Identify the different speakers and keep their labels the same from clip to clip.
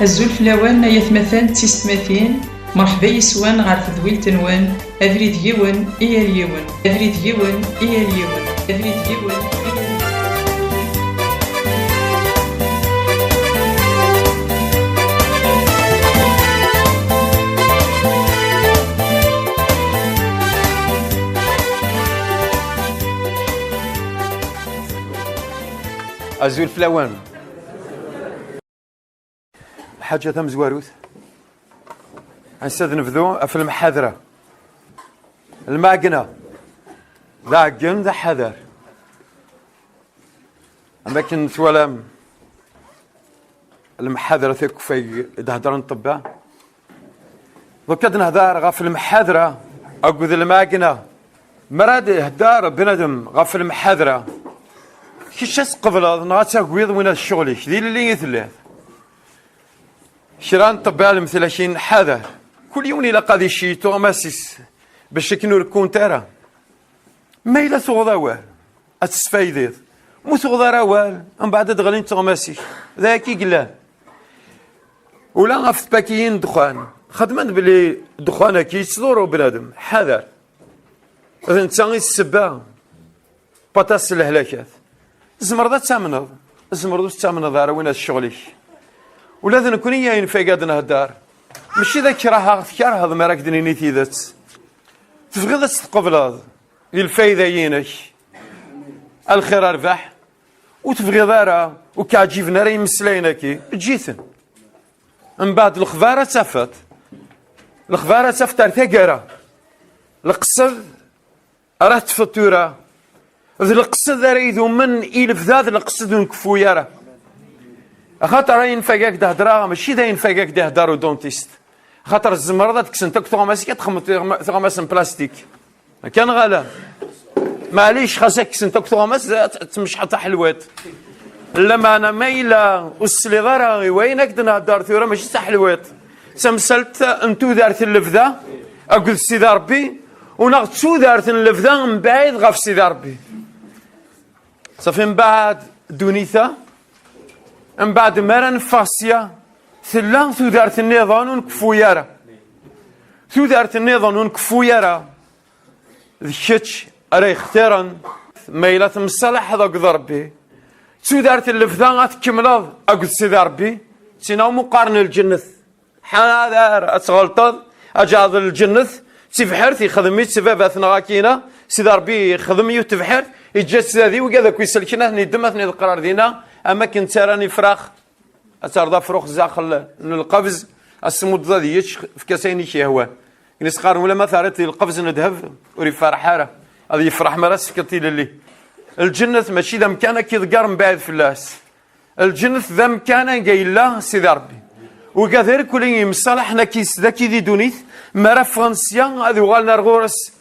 Speaker 1: الزول فلاوان يثمثان تيستماثين مرحبا يسوان غار تذويل تنوان أفريد يون إيال يون أفريد يون إيال يون أفريد يون
Speaker 2: أزول فلاوان حاجة تم زواروث هنستاذ نفذو في المحاذرة المعقنة ذا عقن ذا حذر أماكن ثوالام المحاذرة ثيك في دهدران طبا وكاد نهدار غاف المحاذرة أقول المعقنة مراد هدار بندم غاف المحاذرة كيش قبل نغاتي قويض وين الشغليش ذي اللي يثلاث شران طبال مثل شي حذر كل يوم إلا قاضي شي توماسيس باش كنور كونتارا ما إلا تغضى وال أتسفايديض مو تغضى راوال من بعد تغلين توماسيس ذاكي قلان ولا غاف باكيين دخان خدمت بلي دخان كي يصدروا بنادم حذر إذا انت السبا بطاس الهلاكات زمرضة تامنض زمرضة تامنض راه وين الشغليش ولا ذا نكون ياين فاقاد نهدار ماشي ذاك راه كره هذا ما راك دنيني تيدات تبغي تقبل الفايده يينك الخير اربح وتبغي دارا وكعجبنا راه يمسلاينك جيتن من بعد الخباره تفات الخباره تفتر ثقره القصد راه تفطوره ذا القصد راه يذو من الف ذات القصد نكفو يراه خاطر ينفاقك دهدرا ماشي دا ينفاقك دهدارو دونتيست خاطر الزمرضه تكسنتك تغماسي تغمس بلاستيك كان غالا معليش خاصك كسنتك تغمس تمش حتى حلوات لما انا مايله والسلي ضرا وينك دنهدار ثوره ماشي حتى حلوات سمسلت انتو دارت اللفذه اقول سيدي ربي ونغتسو دارت اللفذه من بعيد غاف سيدي ربي صافي من بعد دونيثا من بعد مرن فاسيا ثلا ثودارت النظام ونكفو يارا ثودارت النظام ونكفو يارا ذكتش أري اختارن ميلات مصالح هذا قد ربي ثودارت اللفظان تكملض أقول سيدي ربي سيناو مقارن الجنث حاضر أتغلطض أجاض الجنث تفحرت يخدمي تسبابات نغاكينا سيدي ربي يخدمي وتفحرت يتجسد هذه وكذا كويسلكنا ثني دمثني القرار دينا أما كنت راني فراخ أترضى فروخ زاخل القفز السمود ضديتش في كاسيني شي هو نسقار ولا ما ثارت القفز ندهب وري فرحاره هذه يفرح مراس كتي للي الجنة ماشي ذا مكانك كيذكر من بعد فلاس الجنة ذا مكانه قايل لا سيدي ربي وكذلك كل يمصالحنا كيس ذاكي دي دونيت مرا فرنسيا هذو غالنا رغورس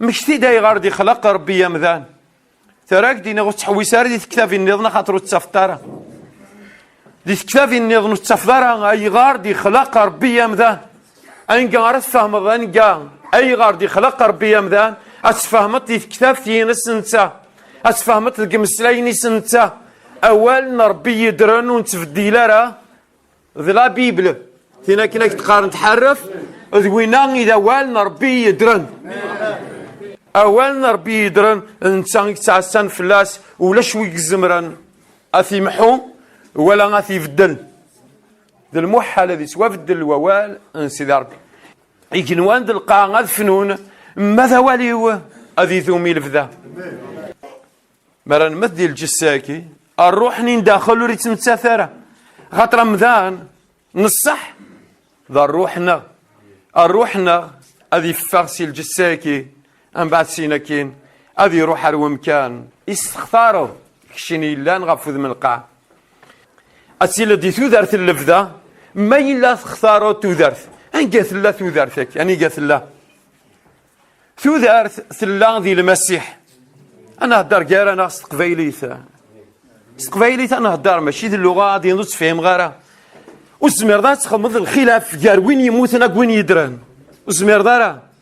Speaker 2: مشتي داي غاردي خلق ربي يا مذان تراك دينا غتحوي سار دي تكتافي النظام خاطر تسفطاره دي تكتافي النظام تسفطاره اي غار دي خلق ربي يا مذان ان قارت فهم ظن اي غار دي خلق ربي يا مذان اتفهمت دي تكتافتي نسنتا اتفهمت القمسلايني سنتا اول ربي يدرن ونتفدي لرا ذلا بيبل فينا كنا تقارن تحرف ذوينا اذا اول ربي يدرن أول ربي يدرن إنسان يتعسن فلاس ولا شوي الزمران أثي محو ولا أثي فدل ذا الموحى الذي سوا فدل ووال سيدي ربي يجنوان ذا القاعة فنون ماذا واليو أذي ذومي لفذا مران مثل الجساكي الروح نين داخل وريت متساثرة خاطر رمضان نصح ذا الروحنا أذي فارسي الجساكي من بعد سيناكين هذه يروح على مكان يستختاروا كشيني لا نغفذ من القاع أسيل دي تودرت اللفظة ما إلا تختاروا تودرت أن قالت الله تودرتك يعني قالت الله تودرت ثلا ذي المسيح أنا هدار قال أنا استقبيليث أنا هدار ماشي ذي اللغة دي نص فهم غارة وزمير دار تخمض الخلاف قال وين يموت أنا وين يدران وزمير دار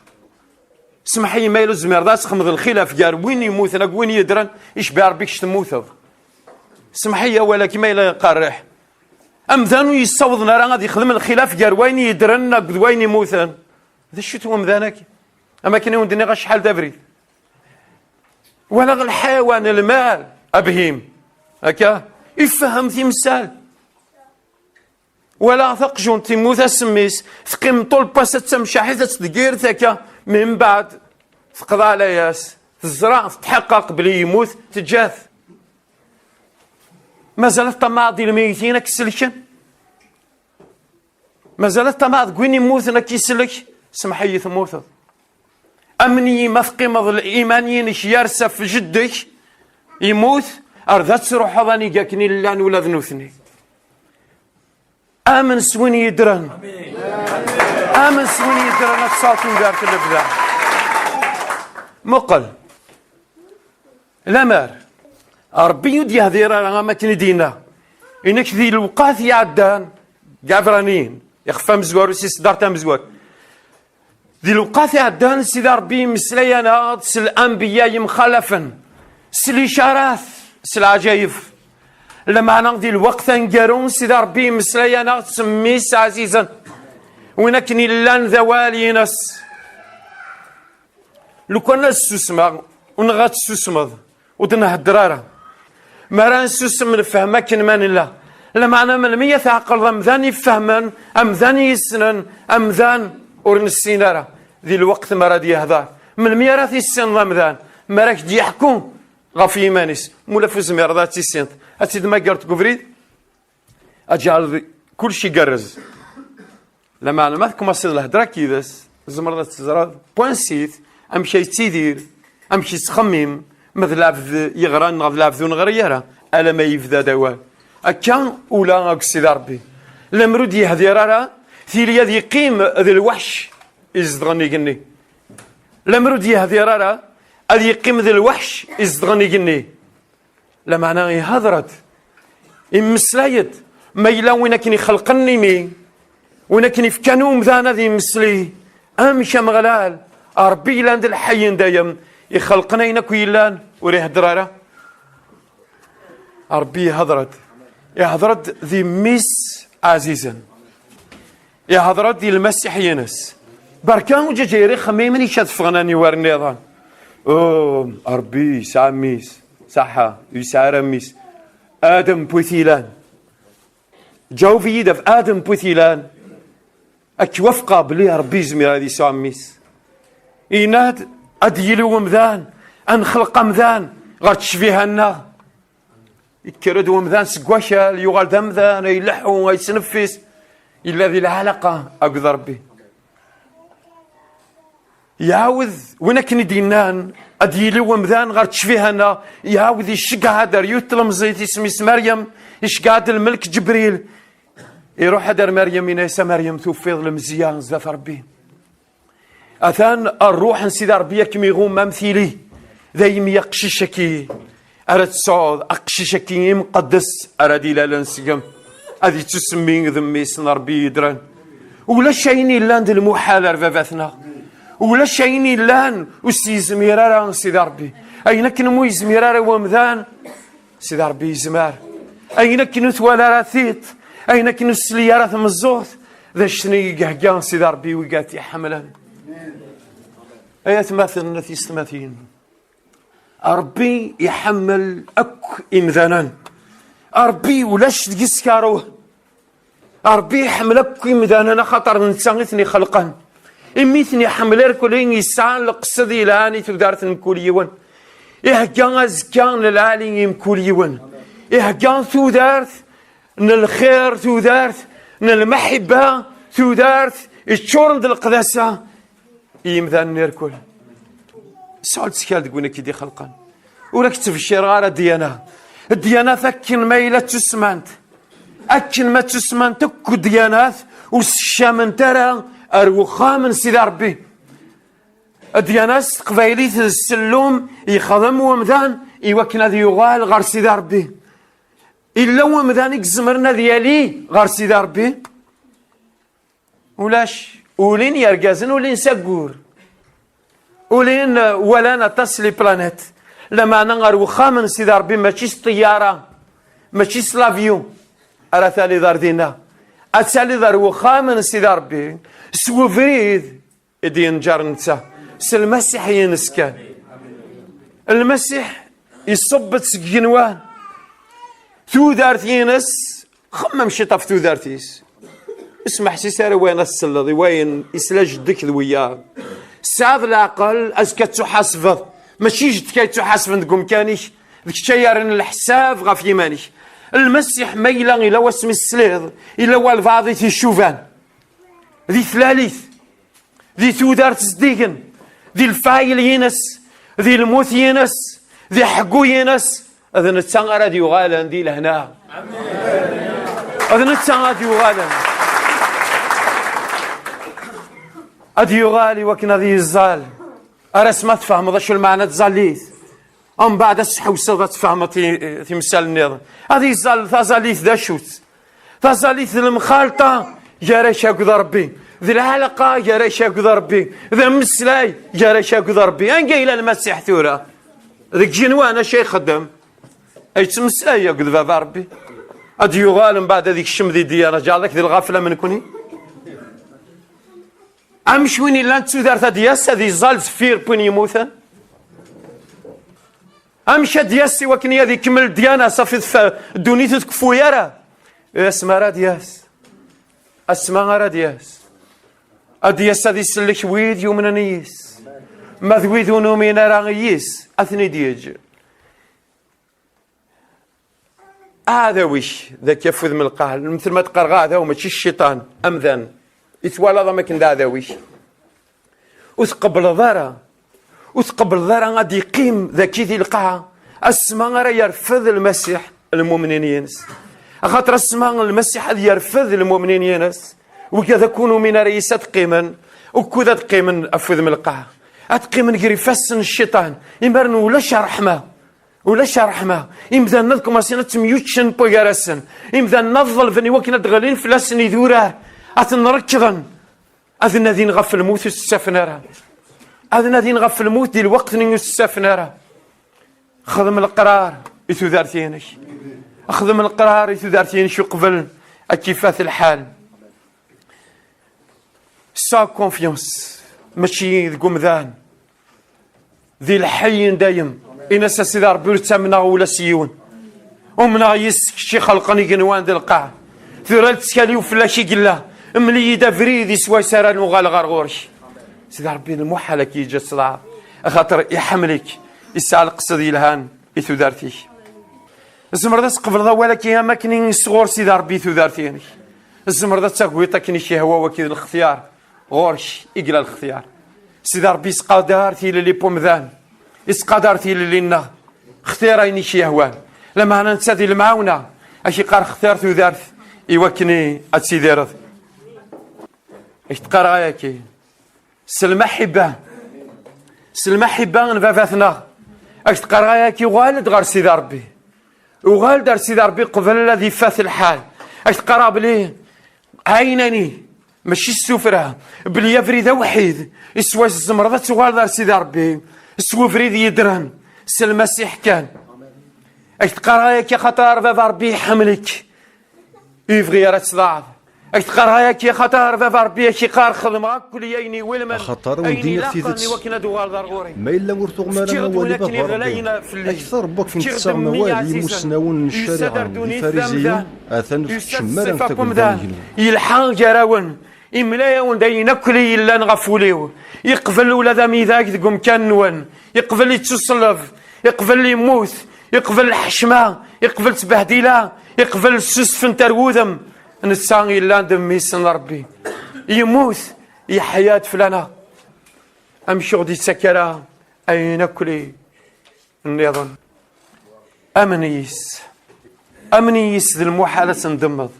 Speaker 2: سمحي ما يلو زمير دار تخمض الخلاف قال وين يموت أنا وين يدران إيش بيع ربيك تموت سمحي ولا كما إلا قارح أمذان يصوضنا راه غادي يخدم الخلاف كار وين يدرن قد وين يموتن. هذا شو تو أمذانك؟ أما كان يوندني غا شحال دابريد. ولا الحيوان المال أبهيم هكا يفهم تمثال. ولا ثقجون تيموت السميس تقيم طول باسات تمشى حيت تدقير هكا من بعد تقضى على ياس تزرع تتحقق بلي يموت تجاث. مازالت طماع ديال الميتين كسلكن، مازالت طماع كوين يموت كيسلك سمحي تموت. أمني ما تقيمض الإيمانيين يارسى في جدك يموت أرضات تروح هضاني جاكني لان ولا ذنوثني. آمن سوين يدرن، آمن سوين يدرن تصاطون دارت الإبداع مقل لامار ربي يدي هذيرا راه ما كان يدينا إنك ذي الوقات يعدان قافرانين يخفى مزوار وسي صدارتها مزوار ذي الوقات يعدان سيدي ربي مسليانا سل الأنبياء مخالفا سل الإشارات سل العجايب لما نقضي الوقت نقارون سيدي ربي مسليانا تسميس عزيزا ونكني لان ذوالي ناس لو كان السوسمة ونغات السوسمة ودنا الدرارة ما راه نسوسم نفهمك كن مان الله لما أنا من 100 عقل أمذان يفهمن أمذان يسنن أمذان ورنسينارا ذي الوقت ما راه يهضر من 100 راه تيسن أمذان ما راك يحكم غفي إيمانيس مولا فوز ميرضا تيسنت أتيد ما قرت كفريد أجعل كل شيء قرز لما أنا ما تكون أصير الهدرة كيدس زمرضة تزراد بوانسيت أمشي تيدير أمشي تخمم مثل يغران غض ذون غريرة ألا ما يفدا دوال أكان ولا أقصد ربي لمرود يهدي رارا ثيليا ذي قيم ذي الوحش إزدغني قني لمرود يهدي رارا ذي قيم ذي الوحش إزدغني قني لما أنا هضرت إمسلايد ما يلا وينكني خلقني مي وينكني في كانوم ذانا ذي مسلي أمشى مغلال ربي لاند الحي دايم يخلقنا ينك ويلان وريه درارة ربي هضرت ذي ميس عزيزا يا هضرت ذي المسيح ينس بركان وجاجيري خميمني شاد فغناني ورنيضان ربي ساعة ميس صحة يسعى ميس آدم بوثيلان جاو في يدا في آدم بوثيلان أكوفقا بلي ربي زمير هذه ساعة ميس إناد أديلو ومذان أنخلق مذان غير تشفيها لنا يكرد ومذان سقواشا يغال ذمذان يلحو ويسنفس إلا ذي العلاقة أقضى ربي يعوذ ونكني دينان أديلو ومذان غير تشفيها لنا يعوذ يشقع هذا يطلم زيت اسميس مريم يشقع هذا الملك جبريل يروح هذا مريم ينسى مريم توفيض المزيان زاف ربي أثان الروح نسيد ربي كميغوم ممثيلي ذايم يقششكي أرد صعود أقششكي مقدس أرد إلى لنسقم هذه تسمين ذميس ربي يدران ولا شيء لان المحال رفافتنا ولا شيء لان وسي زميرارا سيد ربي أين كنمو زميرارا ومذان سيد ربي زمار أين كنو ثوالا راثيت أين كنو سليارات مزوت ذا شني قهقان سيد ربي وقاتي حملا آيات مثل التي استماثين ربي يحمل إمذانا ربي ولاش تقسكاروه ربي يحمل إمذانا خطر نسانثني خلقا إميثني حمل كلين يسعى لقصدي لاني تدارت كل يوم إهجان أزكان للعالي كل يوم إهجان تدارت الخير تدارت المحبة تدارت الشورن القداسة يمذان نيركل سؤال سكال تقولنا كي خلقا ولك تفشير غارة الديانات أكن ميلة تسمانت أكن ما تسمانت تكو ديانات والشامن ترى أروخا من سيد ربي الديانات قبايليت السلوم يخدم ومذان يوكنا ذي يغال غار سيد ربي إلا ومذان يكزمرنا ديالي غار سيد ربي ولاش ولين يرقازن ولين ساقور ولين ولا تصلي بلانيت لما نغر وخامن سيدي ربي ماشي طيارة ماشي سلافيون أرى ثالي دار دينا أتالي دار وخامن سيدي ربي سوفريد دين جارنتا المسيح ينسكن المسيح يصبت سكنوان ثو دارتينس خمم شطف ثو دارتيس اسمح سيسار وين السلطي وين إسلا جدك ذويا سعاد العقل أزكى تحاسب ماشي جد كي تحاسب تقوم كانيش ذيك شيارن الحساب غاف يمانيش المسيح ما إلا إلا واسم السليض إلا والفاضي تيشوفان ذي ثلاليث ذي تودار تصديقن ذي الفايل ينس ذي الموت ينس ذي حقو ينس هذا نتسان غادي يغالن ذي لهنا هذا نتسان غادي يغالن غادي يغالي وكنا ذي الزال أرس ما تفهم شو المعنى تزاليث أم بعد السحوسة تفهم تمثال النظام هذه الزال ثازاليث ذا شوت ثازاليث المخالطة جاري شاكو ذا ربي ذي العلاقة جاري شاكو ذا ربي ذا مسلاي جاري شاكو ذا ربي أنقى إلى المسيح ثورة ذيك جنوانا شي خدم أي تمسلاي ياكو ذا ربي أدي يغالم بعد هذيك الشم ذي ديانا جعلك ذي الغافلة من كوني أمش وين إلا نتسو دارت دياس هذه الزال زفير بوين يموثا أمشى دياسي وكني هذه كمل ديانا صافي دونيتو تكفو يارا اسمها راه دياس اسمها راه دياس أدياس هذه سلك ويد يومنا نيس ما ذويدو نومينا راه يس أثني دياج هذا وش ذاك يفوذ من القهر مثل ما تقرغ هذا وماشي الشيطان أمذن يتوالى ضا ما كان هذا وش وتقبل ضرا وتقبل ذرا غادي يقيم ذاك ذي القاعة السما راه يرفض المسيح المؤمنين ينس خاطر السما المسيح هذا يرفض المؤمنين ينس وكذا كونوا من رئيسات قيما وكذا تقيمن افذ من القاعة اتقيمن قريفاس الشيطان يمرن ولاش رحمه ولاش رحمه يمدا نذكم اسينا تميوتشن بوغارسن يمدا نظل فني وكنا تغلين فلاسني ذوره اتنركضن اذن ذين غف الموت السفنره هذا نادين غف الموت دي الوقت نيوسفنا راه خذ من القرار يتودارتينش اخذ من القرار يتودارتينش قبل كيفاث الحال سا كونفيونس ماشي ذكم ذان ذي الحي دايم إن سيدي ربي تامنا ولا سيون ومنا يسك شي خلقني قنوان ذي القاع ثورال تسكالي وفلاشي قلا ملي دا فريد يسوى ساران وغال غرغورش سيدي ربي المحالة كي يجي الصداع خاطر يحملك يسعى القصد يلهان يتودارتيش الزمر ذا قبل ذا ولا كي ما كني صغور سيدي ربي تودارتيني الزمر ذا تاكويطا كني شي هوا وكيد الاختيار غورش يقلا الاختيار سيدي ربي يسقادارتي للي بومذان يسقادارتي للينا اختياريني شي هوان لما انا نتسادي المعاونة اشي قار اختيار تودارت يوكني اتسيدي رض اش تقرا ياكي سلمحبة نفافاتنا اش تقرا ياكي والد غير سيدي ربي وغالد غير سيدي ربي قبل الذي فات الحال اش تقرا بلي عينني ماشي السفرة بلي يفريد وحيد يسوى الزمرضة تغال غير سيدي ربي يسوى فريد يدرن المسيح كان اش تقرا ياكي خاطر فاف ربي يحملك يبغي راه تصدع اش تقرا ياكي خاطر فاف ربي شي قار خدمه كل ييني ويلمن
Speaker 3: خاطر ودينا في ذات ما الا ورثو غمانا والي بابا اكثر بوك في نتساغ موالي مسناون الشارع الفارزيين اثن شمالا تكون
Speaker 2: يلحق جراون إملايون داينا كلي إلا نغفوليو يقبل ولا ذا ميذاك ذكم كان نوان يقبل يتصلف يقبل يموت يقبل الحشمة يقبل تبهديلا يقبل السس فن تروذم نتساغ إلا دمي سن ربي يموت يحياة فلانا أمشي غدي سكرا أين كلي النظام أمنيس ذي المحالة تندمض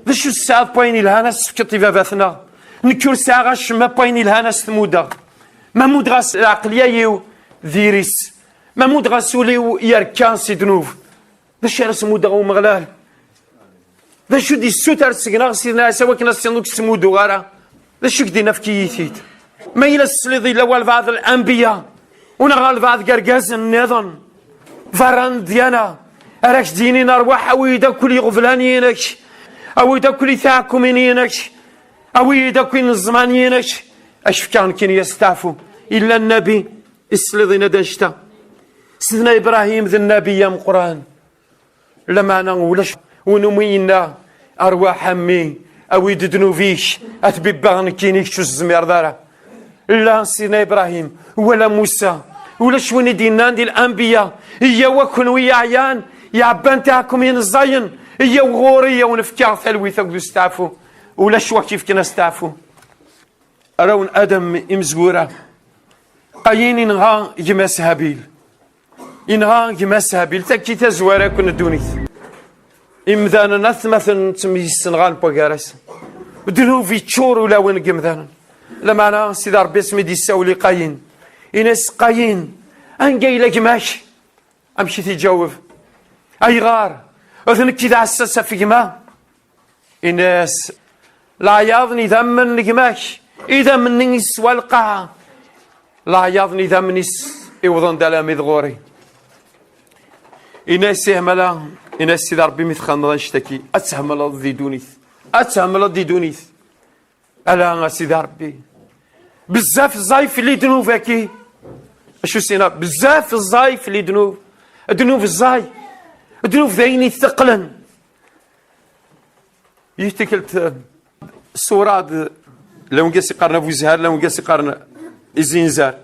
Speaker 2: ذا شو الساعة بوين الهانس فكتي باباتنا نكور ساعة غاش ما بوين الهانس تمودا ما مود غاس العقلية يو ذيريس ما مود غاس وليو يركان سيدنوف ذا شارس مودا غو مغلال ذا شو دي السوتر سيقنا سيدنا سوا كنا سيندوك سمودو غارا ذا شو كدينا في كييتيت ما إلا السليضي الأول بعض الأنبياء ونغال بعض قرقاز النظام فران ديانا أراك ديني نرواح أويدا كل غفلانينك أويدا كل ثاكمينينك أويدا كل الزمانينك أشف كان كين يستعفو إلا النبي السلطين دنشتا سيدنا إبراهيم ذا النبي يا قرآن لما أنا ولاش ونمينا أرواح أمي أويد دنوفيش أتببغن كينيك شو الزمير دارا لا سيدنا إبراهيم ولا موسى ولا شوين دينا دي الأنبياء هي وكن ويا عيان يا عبان تاعكم ين الزين هي وغورية ونفكار ثلويثة ودو استعفو ولا شوا كيف كنا استعفو أراون أدم إمزورة قاين ينغا جماس هابيل ينغا جماس هابيل تاكي تزوارا كن دونيث إمذانا نثمثن تميسن غان بوغارس بدلو في تشور ولا وين قمذانا لما أنا سيدي ربي اسمي دي الساولي قاين إناس قاين أنقاي لقماش أمشي تجاوب أي غار أذنك كذا عساسة في قما إناس لا ياضني ذمن لقماش إذا مني يسوى القاعة لا ياضني ذمن يوضن دلامي ذغوري إناس يهملا إناس سيدي ربي مثخان غنشتكي أتهملا ضدي دونيث أتهملا ضدي دونيث ألا سيدي ربي بزاف الزايف اللي دنوفاكي شو سينا بزاف الزايف اللي دنوف الزاي دنوف ذيني ثقلا يتكلت الصورات لو نقاسي قارنا فوزهار لو نقاسي قارنا الزنزار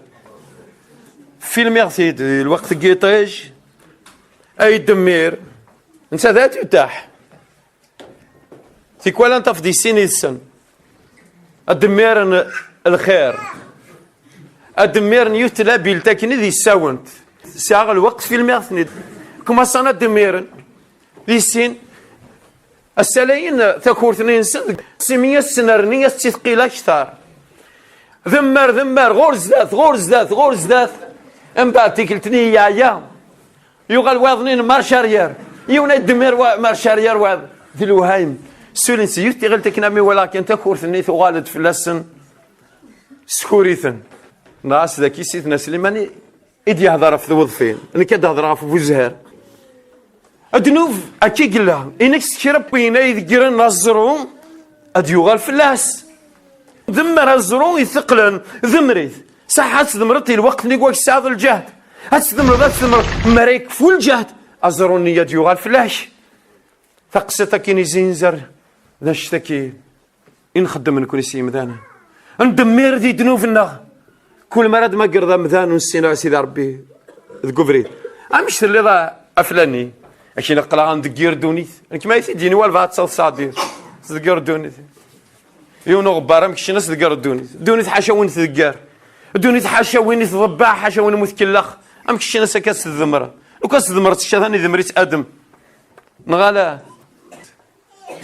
Speaker 2: فيلم يغثيد الوقت قيطاج اي دمير انت ذات يتاح تيكوالا انت في دي سيني السن الدمير الخير الدمير يتلا بيلتاكني ذي ساونت ساغ الوقت في الميرثني كما صنع الدمير ذي سين السلاين ثكورتني نسن سمية سنرنية تثقيل أكثر ذمر غور زداث ام بعد تيكلتني يا يغال واضنين مارشارير يونا الدمير مارشارير واض ذي الوهايم سولين سيرتي غلتك نامي ولكن ثكورتني ثغالد في اللسن سكوريثن ناس ذاكي سيدنا سليماني إدي يهضر في الوظفين أنا كده هضر في وزهر أدنوف أكي قلها إنك سكرب بينا يذكرن الزرون أديوغال فلاس ذمر الزرون يثقلن ذمريث صح ذمرتي الوقت نيقوك ساعد الجهد هتذمر مريك فول الجهد أزروني يديوغال فلاش ثقستك إني زينزر ذا اشتكي إن خدم نكون سيم ذانا ندمير ذي دنوفنا كل مرض ما قرضا مذان ونسينا سيدي ربي ذكفريت امش اللي ضا افلاني اكي نقلا ندقير دونيث كما يديني والفا تصل صادير تذكر دونيث يونو غباره مكشي ناس تذكر دونيث حاشا وين تذكر دونيث حاشا وين تضبع حاشا وين مثكلخ امكشي ناس كاس الذمره وكاس الذمره تشاثاني ذمريت ادم نغالا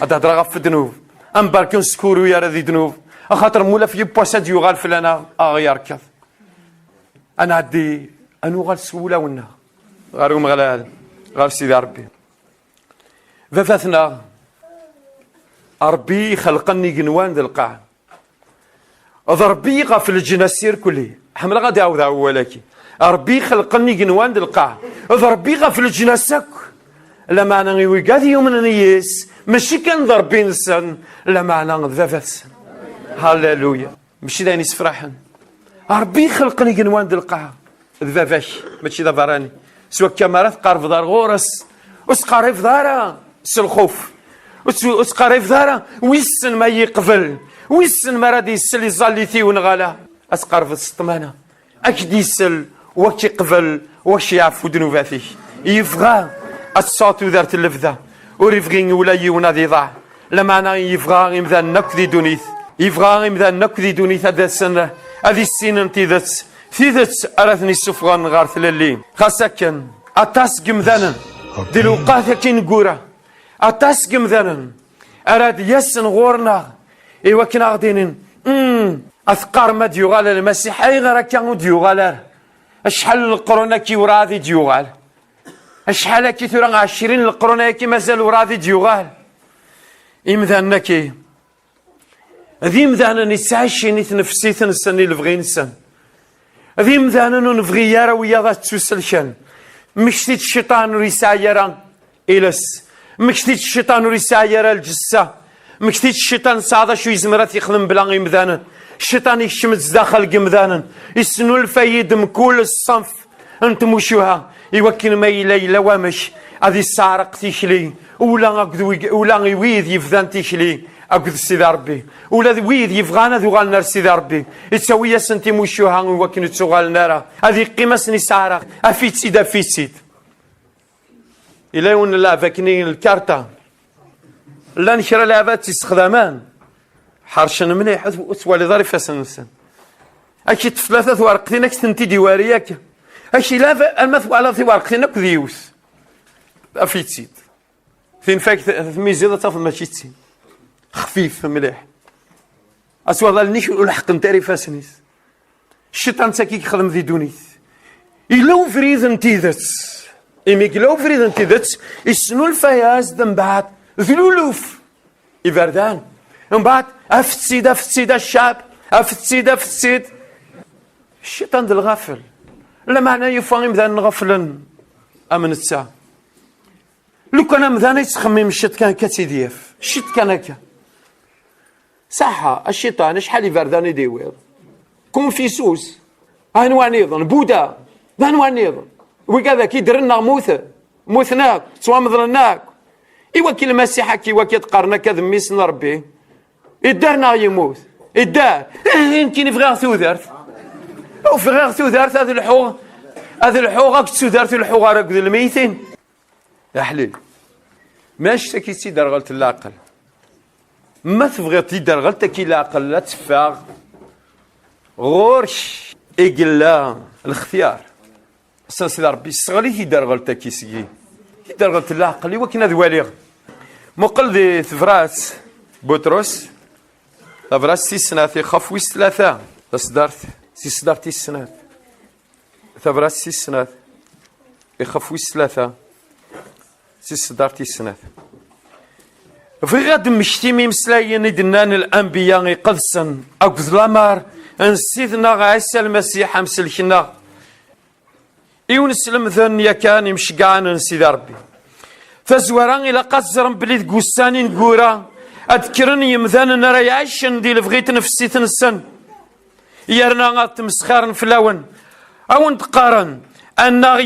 Speaker 2: هذا هضره غف دنوب ام باركون سكورو يا ذي دنوب خاطر مولا في بواساد يغال فلانا يركض انا عدي انو غال سولا ونا غارهم غلال غار سيدي ربي ففاثنا ربي خلقني جنوان ذا القاع ربي غف الجناسير كله حمل غادي عاود ولكن ربي خلقني جنوان ذا القاع ربي غف الجناسك لما انا ويقاذي يوم نيس ماشي كان ضربي نسن لما انا ذافث هاللويا ماشي دايني سفرحن ربي خلقني جنوان ديال القاعه ذافاش ماشي ذافراني سوا كاميرات قارف دار غورس وسقارف دارا الخوف وسقارف دارا ويسن ما يقبل ويسن ما راه يسل يزاليتي ونغالا اسقارف السطمانه اكيد يسل وقت يقبل واش يعفو ذنوباتي يفغى الصوت ودارت اللفذه وريفغي ولا يونادي ضاع لما انا يفغى يمذا نكذي دونيث يفغى يمذا نكذي دونيث هذا السنه هذه السنه انتذت ثيثت أراثني السفغان غار ثلالي خاصة أتاس قمذانا دي الوقات كي نقورا أتاس قمذانا أراد يسن غورنا إيوا كنا غاديين أثقار ما ديوغال المسيحي غير كانوا ديوغال أشحال القرونة كي وراضي ديوغال أشحال كي ثورا 20 القرونة كي مازال وراضي ديوغال إمذانا كي ذي مذانا نسعشيني تنفسي تنسني الفغي نسن ذي مذانا نفغي يارا ويا ذا تسوسلشان مشتيت الشيطان ريسايرا إلس مكتيت الشيطان وريسا يرى الجسة مكتيت الشيطان صعد شو يزمرات يخدم بلا غمذانا الشيطان يشمت داخل قمذانا يسنو الفايد مكول الصنف انتم وشوها يوكل ما إلا وامش هذه السارق تيشلي ولا يويد يفذان تيشلي أقول سيدي ربي ولا ويد يفغانا ذو غالنا سيدي ربي يتسوي سنتي موشوها وكن تسوغال نارا هذه قيمة سني سارق أفيت سيد أفيت سيد إلا يون لا فاكني الكارتا لا نشرى لعبات استخدامان حرشنا مليح وسوالي ظريفة سنسن أكي ثلاثة ورقتين أكتنتي ديواريك أكي لا المثوى على ورقتين أكذيوس أفيت سيد فين فاك ميزيدة تفضل ماشي تسين خفيف مليح أسوى ظلنيش الحق نتاري فاسنيس الشيطان تاكي يخدم ذي دونيت إلو فريد انتيذت إميك لو فريد انتيذت يسنو الفياز دم بعد ذلولوف إبردان من بعد أفتسيد الشعب أفتسيد الشيطان دل غافل لا معنى يفهم ذا نغفلا أمن الساعة لو كان مذانا يتخمم الشيط كان كتيديف الشيط كان هكا صح الشيطان شحال يبردان يديوير كونفيسوس هانوا نيضن بودا هانوا نيضن وكذا كي درنا موثناك سوا مضرناك إوا كي المسيح كي وكي تقارنا كذا ميسن ربي إدارنا يموت إدار يمكن فغير ثوذرت أو فغير ثوذرت هذا الحوغ راك تسودرت الحوغ راك ذي الميتين يا حليل ماش تاكي تيدار غلط العقل ما تبغي تيدار غلط كي العقل لا تفاغ غورش إقلا الاختيار سيدي ربي صغري تيدار غلط كي سكي تيدار غلط العقل وكنا ذواليغ مقل ذي ثفراس بطرس ثفراس سيسنات يخاف ويس ثلاثة صدرت تيسنات ثفراس سيسنات يخاف ويس ثلاثة صدرت تيسنات في غد مشتيمي مسلايين دنان الأنبياء قدسا أو ظلمار نسيتنا عيسى المسيح مسلكنا يونس المذن يا كان مشقعان نسيد ربي فزوران إلى قصر بليد قساني نقورا أذكرني يمذان نرى يعيشن دي لفغيت نفسي تنسن يرنا غات مسخارن فلاون أو نتقارن أنا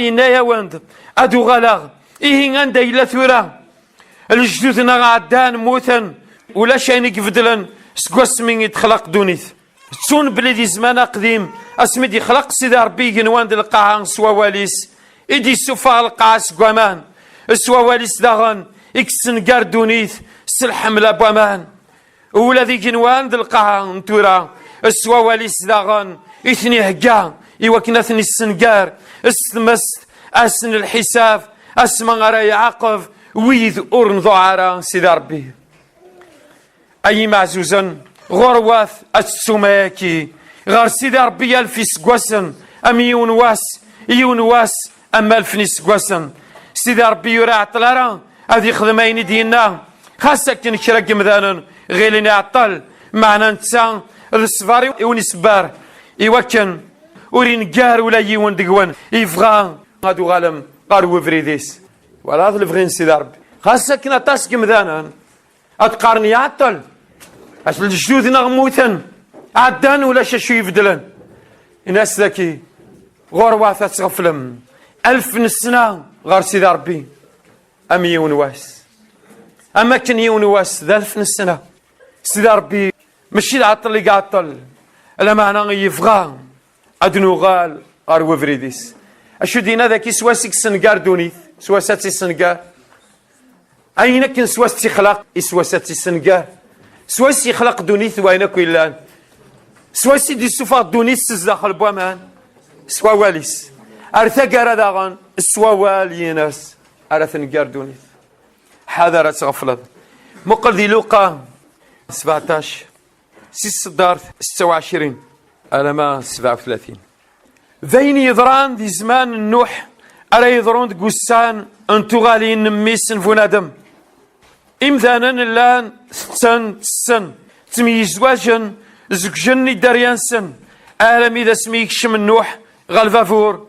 Speaker 2: ينايا واند أدو غلاغ إيه عند إلا ثورة الجدودنا عدان موثن ولا شيء يفدلن سكوس من يتخلق دونيث تون بلدي زمان قديم اسمي دي خلق سيدي ربي جنوان القاعة سوا واليس إدي سوفا القاعة سكوامان سوا واليس داغن إكسن دونيث سلحم لابوامان ولذي جنوان القاعة نتورا سوا واليس داغن إثني هكا إيوكنا ثني السنقار استمست أسن الحساب أسمى غرا يعقب ويذ أورن ضعارا سيدي ربي أي معزوزا غرواث السماكي غار سيدي ربي ألفي سقوسن أم يونواس أما ألفني سقوسن سيدي ربي يرى عطلارا هذي خدمين دينا خاصة كن شرق مذانا غيلين عطل معنا نتسا الصفاري ونسبار إيوكن ورين قار ولا يون دقوان يفغان هادو غالم قارو فريديس ولا هذا الفغين سيدي ربي خاصة كنا تاسك مذانا أتقارني عطل أصل الجدود نغموتن عدان ولا شاشو يفدلن الناس ذكي غرواثة تغفلم 1000 السنة غار سيدي ربي أم يونواس أما كان يونواس ذا 1000 السنة سيدي ربي ماشي العطل اللي قاطل لا معنى يفغى أدنو غال غار وفريديس أشو دينا ذاكي سواسيك سنقار دونيث سواساتي سنقار أين كان سواسي خلق سواساتي سنقار سواسي خلق دونيث وينك ويلان سواسي دي سوفا دونيث سزداخل بوامان سوا واليس أرثا قارا داغان سوا واليناس أرثن قار دونيث حاضر أتغفلت مقل دي لوقا 17 6 26 ألما 37 ذين يضران دي زمان النوح أرى يضرون قسان أنتو غالين نميسن فنادم إمذانا اللان تسن تميز واجن زكجن داريان سن عالم إذا سميك شم النوح غالفافور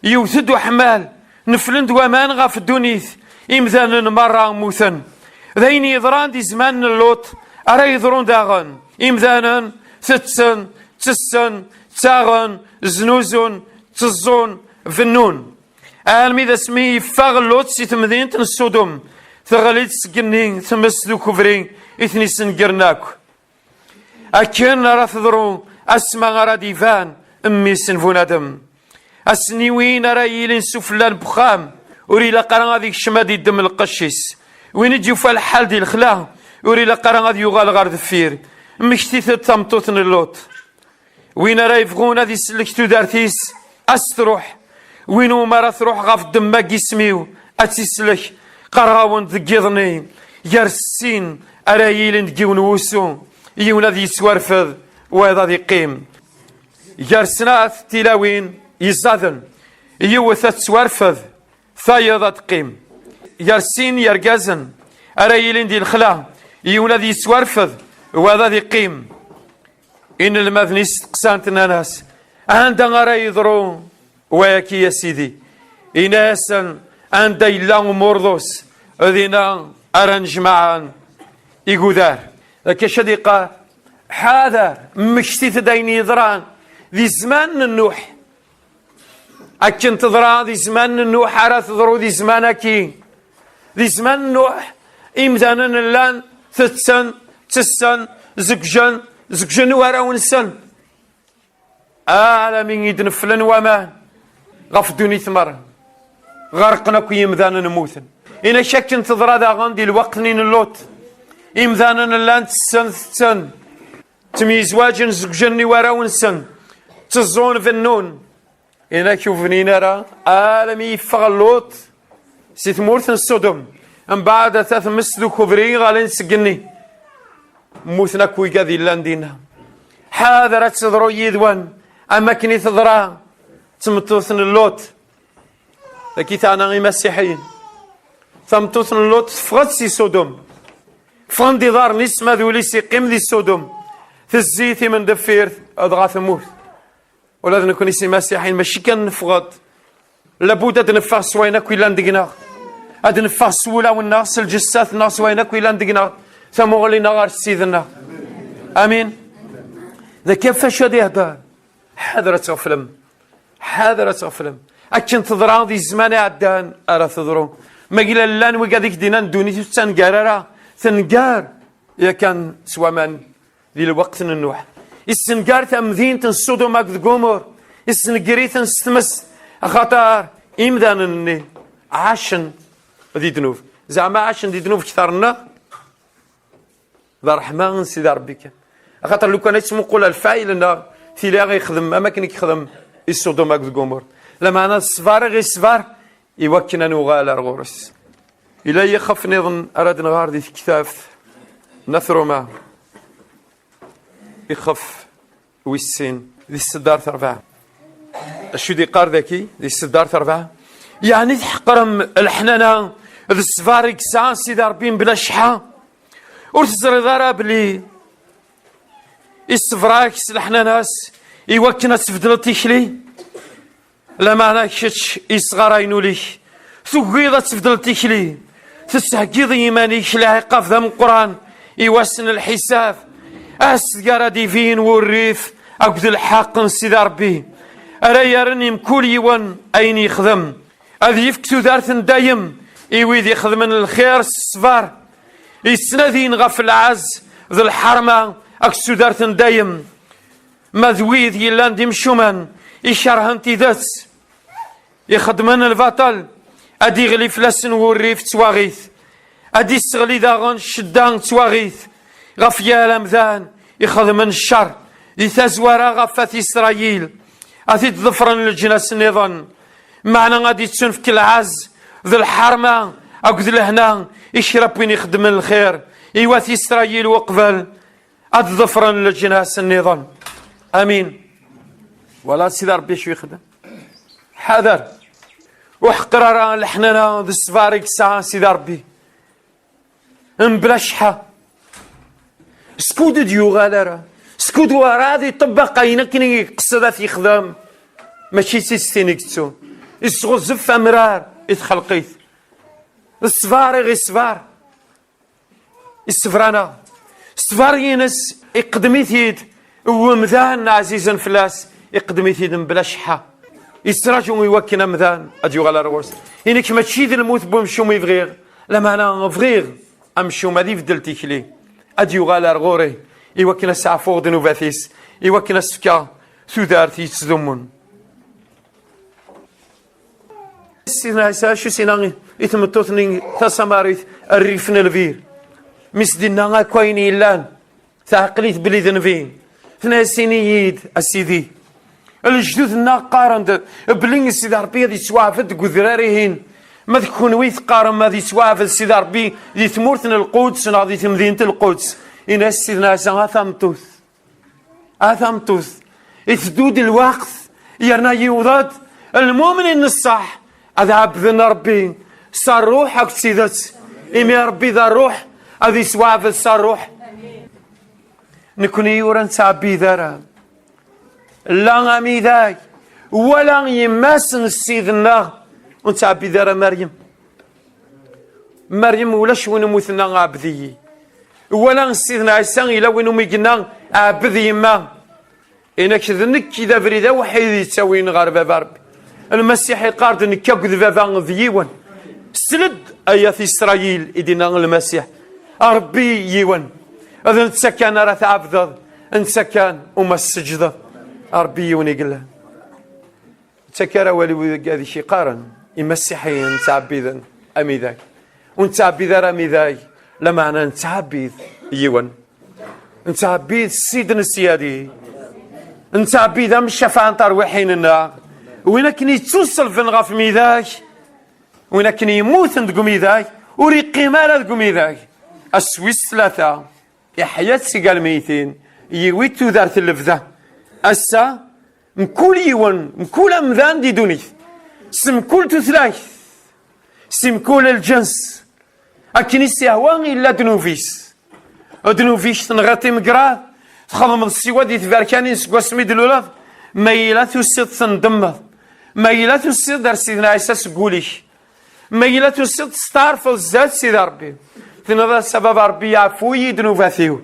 Speaker 2: يوثد وحمال نفلند ومان غاف الدونيث إمذان مرة موثن ذين يضران دي زمان اللوط أرا يضرون داغن إمذانا ثتسن تسن تاغن زنوزون تزون فنون عالمي ذا سمي فاغ اللوط سي تمدينة السودوم ثغليت سكنين تمس ذو كفرين إثني سنقرناك أكن راه تضرو أسمى غرا ديفان أمي سنفون أدم أسنيوين راه يلين سفلان بخام وري لقرا غادي الشمادي الدم القشيس وين تجيو في الحال ديال الخلا وري لقرا غادي يغال غار دفير مشتيت تمطوطن اللوط وين راه يفغون هادي سلكتو دارتيس أستروح وينو ما راه تروح غاف الدم كيسميو أتيسلك قراون دقيضني يرسين أرايلين دقيون وسو يونا ذي سوارفذ وهذا ذي قيم يرسنات تلاوين يزادن يوثت سوارفذ ثايضة قيم يرسين يرقازن أرايلين دي الخلا يونا ذي سوارفذ وهذا ذي قيم إن المذنيس قسانتنا ناس عندنا راه يضرو وياكي يا سيدي إناسا عند إلا مرضوس ذينا أرنج معا يقودار لكن شديقة حاذر مشتي تديني يضران ذي زمان النوح أكن تضرا ذي زمان النوح أرى تضرو ذي زمانك ذي زمان النوح إمدانا اللان ثتسن تسن زكجن ورا ونسن من يدنفلن وما غفدوني ثمر غرقنا كي يمذانا نموثن إنا شك تضرا ذا غندي الوقت نين اللوت إمذانا اللان تسن تميزواجن زكجن ورا ونسن تزون فنون إنا شوفني نرى عالمي يفغ اللوت سيتمورثن الصدم من بعد ثلاث مسلو كوفري غالين سقني موثنا كوي قاذي اللان دينا حاذرة تضرو يدوان أما كني تضرا تمتوثن اللوت لكي تانا غي مسيحيين تمتوثن اللوت فغد سي صدم فغن دي دار نسمة ذولي سي قيم دي صدم في الزيت من دفير أضغى ثموث ولازم نكون سي مسيحيين ماشي كان نفغد لابد أد نفغ سوينا كوي لان دينا أد نفغ سولا والناس الجسات الناس وينا كوي لان دينا ثمغلينا غار سيدنا امين ذا كيف فاش غادي يهضر حاذر تغفلم حاذر تغفلم اكن تضرا ذي الزمان عدان ارا تضرو ما قيل لان وكاديك دينا ندوني تنقارا تنقار يا كان سوامان ذي الوقت النوح السنقار تمذين تنصدو ماك ذقومر السنقري تنستمس خطر امذان عاشن ذي دنوف زعما عاشن ذي دنوف كثرنا ذا رحمن سيدي ربك خاطر لو كان اسمو قول الفاعل ان في لا غيخدم اما كان يخدم الصدوم هاك القمر لما انا الصفار غير الصفار يوكلنا نغال الغرس الا يخف نظن اراد نغار دي كتاف نثرو ما يخف ويسين ذي السدار اربعه الشو دي قار ذكي ذي السدار اربعه يعني تحقرم الحنانه ذي الصفار كسان سيدي ربي بلا شحه ورتزري ضرا بلي الصفراك سلحنا ناس يوكنا تفضل تيشلي لما انا كشتش يصغر ليك ثقيضة تفضل تيشلي تستحقيض يماني شلاه قاف ذا من القران يوسن الحساب اسقارا ديفين والريف اقد الحق سيدي ربي ارا يرني مكول يوان اين يخدم اذ يفكتو دارت دايم يويد يخدم من الخير الصفار يسندين غف العز ذو الحرمة أكسو دارتن دايم مذويذ يلان ديم شومان يشارهن تيدات يخدمن البطل أدي غلي فلاسن والريف تواغيث أدي السغلي داغن شدان تواغيث غف يالام ذان يخدمن الشر يتزورا غفات إسرائيل أثي تظفرن الجناس النظام معنا غادي تنفك العز ذو الحرمة أقد لهنا يشرب وين يخدم الخير يواتي إسرائيل وقبل أد ظفرا للجناس النظام أمين ولا سيدي ربي شو يخدم حذر وحقرر الحنانة ذي السفارق ساعة سيدي ربي مبلشحة سكود ديو غالرة سكود ورا ذي طبق ينكني قصدات يخدم ماشي سيستينيكتو يسغزف أمرار يتخلقيت الصفار غير الصفار الصفرانا الصفار ينس يقدميتيد ومذان عزيزا فلاس يقدميتيد بلا شحة يستراجو يوكنا مذان أديو على روس إنك ما تشيد الموت بومشوم يفغيغ لما أنا فغيغ أمشوم هذي فدلتي كلي أديو على رغوري يوكنا سعفور دنوفاثيس يوكنا سفكا ثودارتي يتزدمون سيدنا عيسى شو سيناغي يتمتوثني تساماريث الريفن الفير مسدنا غا كويني لان تعقليت بلي ذنفين ثنا سينييد السيدي الجدود قارن بلين السيدي ربي دي سوافد قذراريهن ما تكون ويث قارن ما دي سوافد السيدي ربي دي ثمورتنا القدس ناضي مدينة القدس إن سيدنا عيسى أثمتوث يثدود الوقت يرنا يوضاد المؤمن الصح هذا عبد ربي صار روحك سيدت إمي ربي ذا الروح هذه سوافد صار روح نكون يورا تعبي ذرا لا غامي ذاك ولا يماسن سيدنا ونتعبي ذرا مريم ولاش وين موثنا عبدي ولا سيدنا عيسى إلا وين ميقنا عبدي ما إنك ذنك إذا فريدا وحيد يتساوين غربة بربي المسيح يقارد نكا كذبا ذيون سلد ايات اسرائيل ادينا المسيح ربي يون اذا نتسكن راه تعبد نتسكن وما السجده ربي يون يقول تسكر ولي هذا شي قارن المسيحيين تعبيدا امي ذاك ونتعبد رامي ذاك لا معنى نتعبد يون نتعبد سيدنا السيادي نتعبد مش شفاعة ترويحيننا وين كان يتوصل في نغاف ميداك وين كان يموت ندقو ميداك وريقي مالا دقو ميداك السويس ثلاثة يحيى سيقال ميتين يويتو دارت اللفذة أسا مكول يون مكول أمذان دي دونيث سمكول تثلاث سمكول الجنس أكن يستهوان إلا دنوفيس دنوفيس تنغطي مقراد تخدم السوا دي تباركاني سكوا سميد الولاد ميلا تسيط تندمض ميلا تسيط دار سيدنا عيسى سقوليش ميلا تسيط ستعرف الزاد سيد ربي تنظر سبب ربي يعفوي دنوفاثيو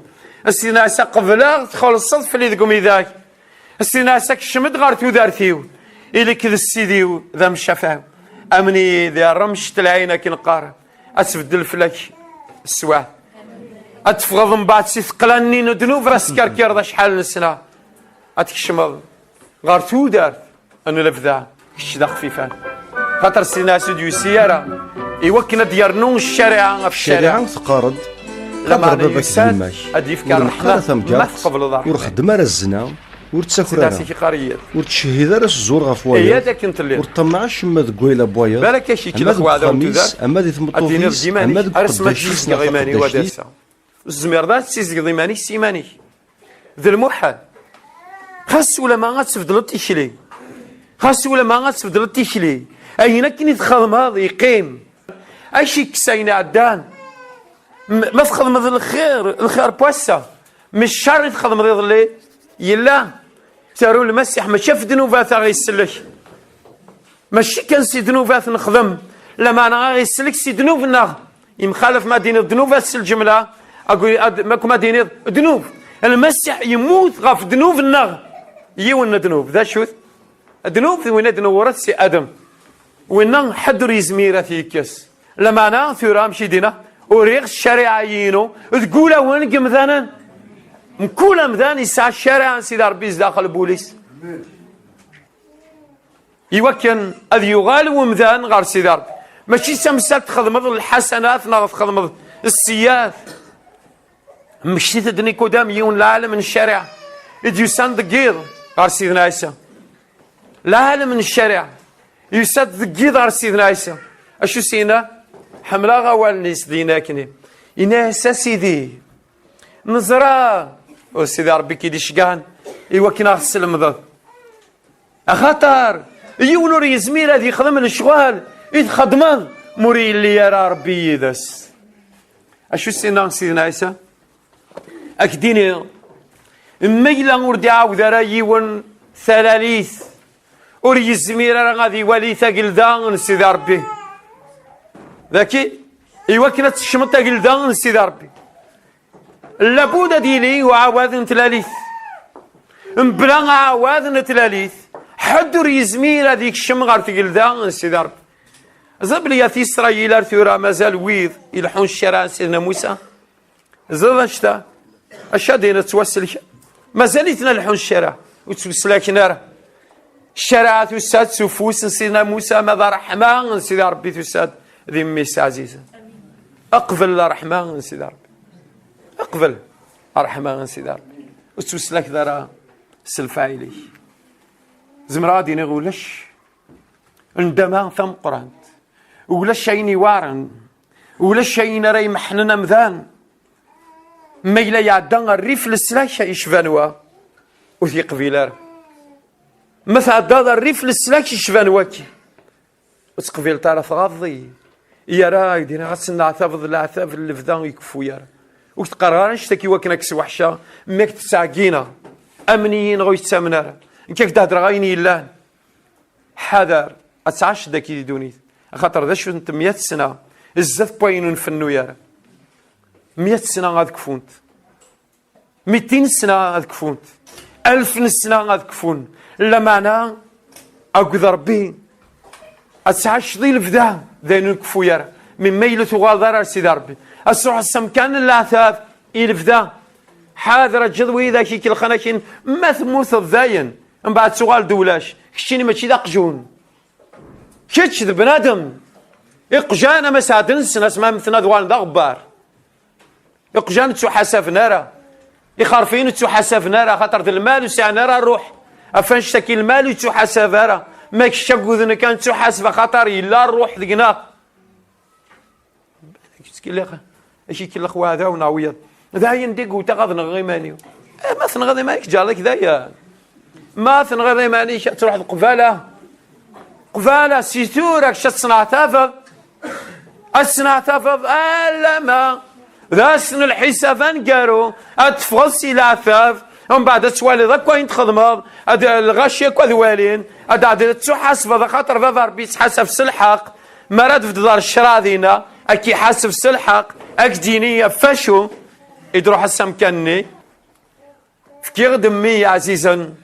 Speaker 2: سيدنا عيسى قبلا تخلصت في اللي ذقومي ذاك سيدنا عيسى كشمد غار تودارثيو إلي كذا السيديو ذا مشافاو أمني ذا رمش تلعينا كي نقارن أتفدل فلك السوا أتفغض من بعد سيثقلاني ندنوف راس كركير ذا شحال نسنا أتكشمض غار تودار أنو لفذا كش ذا خفيفان خاطر سيدنا سيديو سيارة يوكنا ديارنون الشارع في الشارع
Speaker 3: تقارد
Speaker 2: لما أنا يساد أديف كان رحنا ما تقبل ضعف
Speaker 3: ورخدم على الزنا ورتسافر
Speaker 2: سيداسي قرية
Speaker 3: ورتشهد على الزور غفوايا
Speaker 2: إيا ذاك انت اللي
Speaker 3: ورطمعش ما تقويلا بوايا
Speaker 2: بالك شي كي الاخوة هذا وتدار
Speaker 3: أما دي ثمطوفيس أما دي
Speaker 2: أرسمت شيز غيماني ودارسة الزمير ذات سيز غيماني سيماني ذا الموحد خاص ولا ما غاتفضل التيشلي خاص ولا ما غاتفضل التيشلي أين كني تخدم هذا يقيم أشي كساينا عدان ما تخدم هذا الخير بواسا مش شر تخدم هذا اللي يلا تارو المسيح ما شاف ذنوبات غيسلك ماشي كان سي ذنوبات نخدم لما انا غيسلك سي ذنوبنا يمخالف ما دين الذنوبات الجمله اقول ماكو ما دين ذنوب المسيح يموت غاف ذنوبنا يون ذنوب ذا شوف الذنوب وين ورث سي ادم وين حضر يزميره فيكس لما انا ثورا مشي دينا وريغ الشريعه ينو تقول وين قمذانا مكولا مذان يسعى الشارع سيدي ربي داخل البوليس يوكن اذ يغال ومذان غير سيدي ربي ماشي سمسات تخدم الحسنات ناغ تخدم السيئات مشي تدني قدام يون العالم من الشارع يجي يساند دقيض غير سيدنا عيسى العالم من الشارع يساند دقيض غير سيدنا عيسى اشو سينا حملا غوال نيس دينا كني إناسا سيدي نزرا وسيدي ربي كيدي شقان ايوا كي نغسل المضض خاطر يونور يزميل هذه يخدم الشغال يتخدم موري اللي يرى ربي يدس اشو سينا سيدنا عيسى اكديني ميلا وردي عاود راه يون ثلاليث ور يزمير راه غادي يولي ثقل سيدي ربي ذاكي ايوا كنا تشمط ثقل سيدي ربي لابد ديالي وعواد نتلاليث بلا عواد نتلاليث حد ور يزمير هذيك الشم غير ثقل سيدي ربي زاب لي في اسرائيل ارثورا مازال ويض يلحون الشارع سيدنا موسى زاد اشتا اش دايره توسل مازال يتنلحون الشارع وتوسلاكن راه الشارع تساد سفوس سيدنا موسى ماذا رحمه سيدي ربي تساد ذي ميس عزيزه اقبل الرحمه سيدي ربي اقبل الرحمه سيدي ربي وتوسلاك دارا السلفايلي زمرا دي نغولش عندما ثم قران ولا شيء وارن ولا شيء راي محننا مذان ما إلا يعدان الريف للسلاح يشفانوا وفي قبيلة مثلا هذا الريف للسلاح يشفانوا كي وتقبيل طرف غضي يا راي دينا غسنا عثاب العثاب اللي فدان يكفو يا وتقرر نشتكي وكنا كس وحشه ماك تساقينا امنيين غو يتسامنا كيف تهضر غايني الله حذر اتعاش داكي دونيت خاطر ذا شفت 100 سنه الزاف بوين نفنو يا 100 سنه غاد كفونت 200 سنه غاد كفونت 1000 سنه غاد كفون لا معنى اكذ ربي اتعاش ذي الفدا ذا نكفو يا من ميل تغادر سيدي ربي السوح السمكان العثاث الفدا حاضر الجدوي ذاك كي الخناكين ما ثموث الذاين من بعد سؤال دولاش كشتيني ماشي ذا قجون كتش بنادم اقجانا ما سادنس ناس ما مثنا دوال ذا غبار اقجان تحاسب نارا يخرفين تحاسب نارا خاطر المال وسعنا راه الروح افنش تكي المال تحاسب راه ما كشكو ذن كان تحاسب خاطر الا الروح ذقنا كي اشي كي الاخوه هذا وناويه ذا يندق وتغض نغيماني ما تنغضي مالك جالك ذايا ما تنغضي مانيش تروح قفاله سيتورك شت صنع تافض الصنع تافض الا ما ذا سن الحساب نقارو اتفغصي العفاف ومن بعد توالي ذاك وين تخدم هذا الغاشيه كذوالين هذا تحاسب خاطر ذا ربي تحاسب سلحق مراد في دار الشراذينا اكي حاسب سلحق اك دينيه فاشو يدروح السمكني فكير دمي يا عزيزا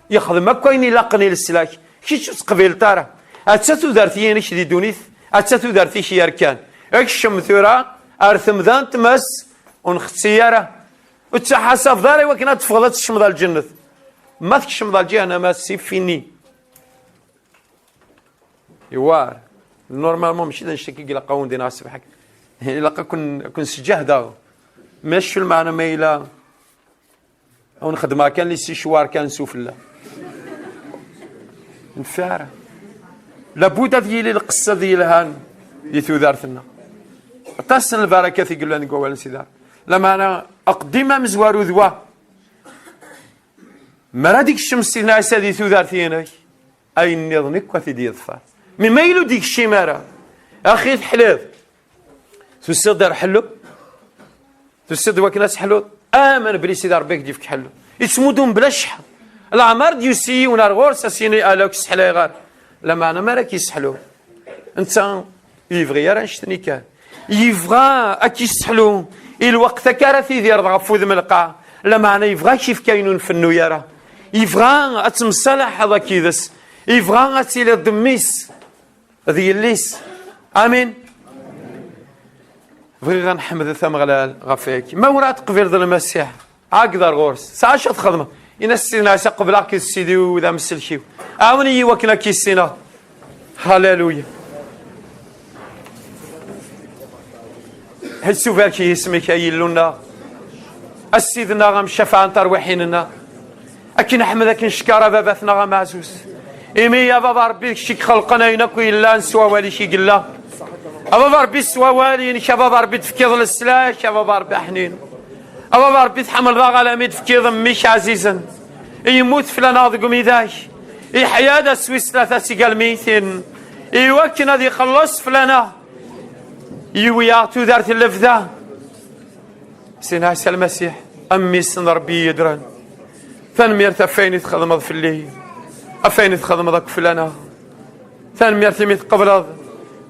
Speaker 2: يخدمك وين يلاقني للسلاك كي تقبل ترى اتساتو دارتيين اش دي دونيث اتساتو دارتي شي يركان اك الشمثوره ارثم ذان تمس ونختياره وتحاسب داري وكنا تفضلت الشمض الجنة ما ذاك الشمض الجنة ما سيفيني يوار نورمالمون ماشي نشتكي الى قاون دينا الصباح الا كن سجهدا ماشي المعنى ما الى او نخدمها كان لي شوار كان نسوف الله نفاره لابد ديالي القصه ديالها اللي تودارتنا تصل البركه يقول لنا نقول سيدار لما انا اقدم مزوار ذوا ما ديك الشمس ناس هذه تودارتينا اي نظنك وفي دي الظفار من ما يلو ديك الشماره اخي حليف تسدر حلو تسد وكناس حلو امن بلي سيدي ربي يديفك حلو يتمودون بلا شحال العمر ديوسي ونار غورس سيني الوكس حلاي غار لما انا ما راك يسحلو انت يبغي راه نشتني كان يبغى اكي يسحلو الوقت كارثي ديال غفوذ من القاع لما انا يبغى كيف كاينون فنو يرى يبغى اتمصلح هذا كيدس يبغى اتيلي الدميس هذه الليس امين بغي غنحمد ثم غلال غفيك ما ورات قبيل ذا المسيح اقدر غورس ساعه شات خدمه ينسينا قبل كي السيدي وذا مسلشيو عاوني وكنا كيسينا هاليلويا هل سوفر كي اسمك يلونا السيدنا غم شفاعة ترويحيننا اكن احمد اكن شكارة بابثنا غم عزوز ايمي يا بابا ربي شيك خلقنا ينكو الا نسوا والي شي قلا بابا ربي سوا والي يا بابا ربي تفكيض السلاح يا بابا ربي حنين بابا ربي تحمل ذا غلامي تفكيض ميش عزيزا يموت فلان ضقم يداش يحيا دا سويس ثلاثة سيقال ميتين يوكن هذا يخلص فلانا يويا تودارت اللفذة سينا عيسى المسيح أمي سن ربي يدران ثانمير تفين يتخدم في الليل أفين تخدم ذاك فلانا ثان ميرتي ميت قبلض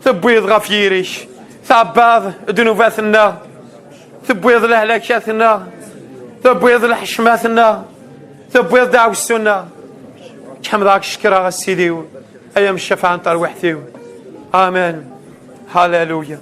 Speaker 2: تبويض غفيريش ثعباض ذنوباتنا تبويض لهلاكاتنا تبويض لحشماتنا تبويض دعوستنا كم ذاك شكرا غسيديو أيام الشفاعة نطر وحديو آمين هاليلويا.